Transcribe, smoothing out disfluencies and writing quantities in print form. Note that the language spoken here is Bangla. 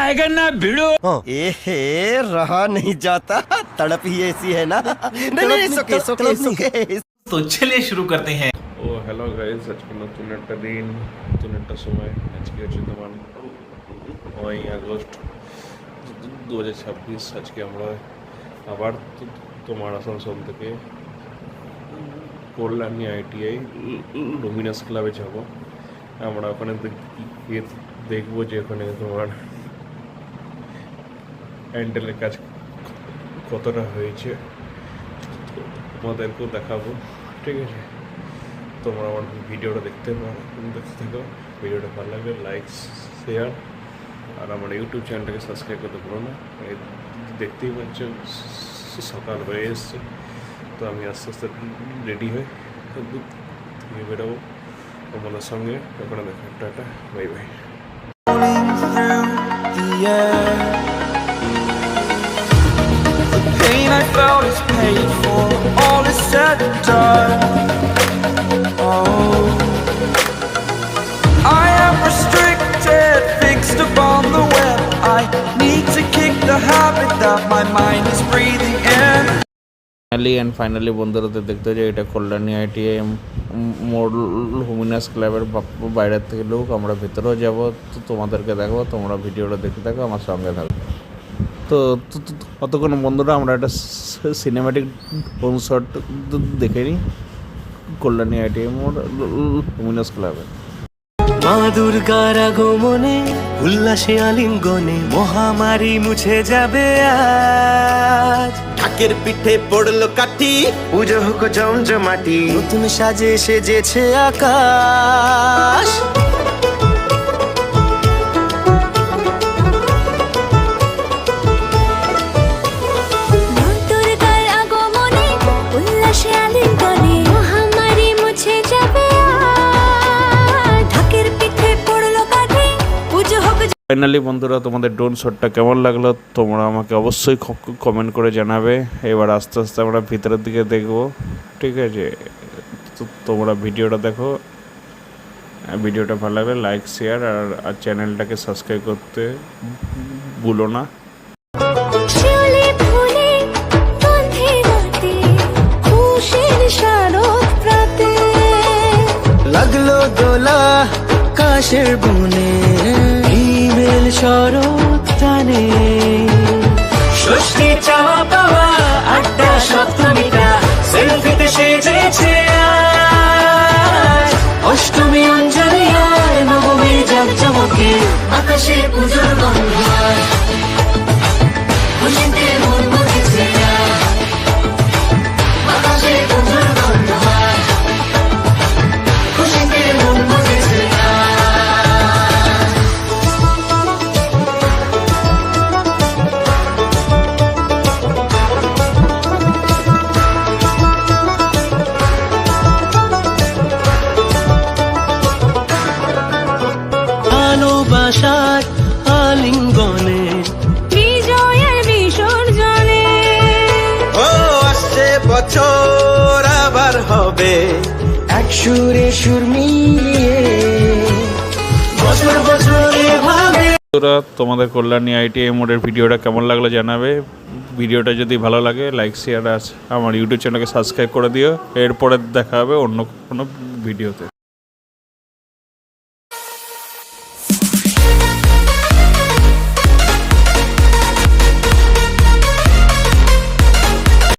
आएगा ना भिड़ो। ए रहा नहीं जाता, तड़प ही ऐसी है ना। नहीं सुके सुके सुके। তো চলিए শুরু করতে हैं। ও হ্যালো গাইজ, আজকে নতুন একটা দিন, নতুন একটা সময়। আজকে হচ্ছে তোমার 9 আগস্ট 2026। আজকে আমরা আবার তোমার আসানসোল থেকে কল্যাণী ITI লুমিনাস ক্লাবে যাব। আমরা ওখানে গিয়ে দেখবো যে ওখানে তোমার হ্যান্ডেলের কাজ কতটা হয়েছে, তোমাদেরকেও দেখাবো, ঠিক আছে? তোমরা আমার ভিডিওটা দেখতে থাকো। ভিডিওটা ভালো লাগলে লাইক শেয়ার আর আমার ইউটিউব চ্যানেলটাকে সাবস্ক্রাইব করতে ভুলো না। দেখতেই পাচ্ছ সকাল হয়ে এসছে, তো আমি আস্তে আস্তে রেডি হয়ে বেরোবো তোমাদের সঙ্গে। ওখানে দেখো, tata, bye bye. Pain I felt is paid for, all is said and done. Oh, I am restricted, fixed upon the web. I need to kick the habit that my mind is breathing in. Finally বন্ধুরা দেখতে যে এটা কল্যাণী ITI মোড় লুমিনাস ক্লাবের বাইরের থেকে লোক। আমরা ভেতরেও যাব, তো তোমাদেরকে দেখাবো। তোমরা ভিডিওটা দেখতে থাকো, আমার সঙ্গে থাকো। তো অতক্ষণ বন্ধুরা আমরা একটা সিনেম্যাটিক শট দেখে নিই কল্যাণী ITI মোড় লুমিনাস ক্লাবে। মা দুর্গার আগমনে উল্লাসে আলিঙ্গনে মহামারী মুছে যাবে আজ। ঢাকের পিঠে পড়লো কাঠি, পুজো হোক জমজমাটি, নতুন সাজে সেজেছে আকাশ। ফাইনালি বন্ধুরা তোমাদের ড্রোন শটটা কেমন লাগলো তোমরা আমাকে অবশ্যই কমেন্ট করে জানাবে। এবার আস্তে আস্তে আমরা ভিতরের দিকে দেখবো, ঠিক আছে? তোমরা ভিডিওটা দেখো। ভিডিওটা ভালো লাগলে লাইক শেয়ার আর চ্যানেলটাকে সাবস্ক্রাইব করতে ভুলো না। লাগলো দোলা কাশের বনে, ইমেল শরৎ টানে, ষষ্ঠী চাওয়া পাওয়া আড্ডা সপ্তমীটা সেলফিতে সেজেছে আজ। অষ্টমী অঞ্জলি আর নবমী জাকজমকে আকাশে পুজোর গন্ধ, খুশিতে মন মুখেছে আকাশে পুজোর গন্ধ, খুশিতে মন মুখেছে। ভালোবাসার আলিঙ্গনে বিজয়ের বিসর্জনে, ও আসছে বছর আবার হবে এক সুরে সুর মিলিয়ে, বছর বছর এভাবে। তোমাদের কল্যাণী ITI মোড়ের ভিডিওটা কেমন লাগলো জানাবে। ভিডিওটা যদি ভালো লাগে লাইক শেয়ার আমার ইউটিউব চ্যানেলকে সাবস্ক্রাইব করে দিও। এরপরে দেখা হবে অন্য কোনো ভিডিওতে।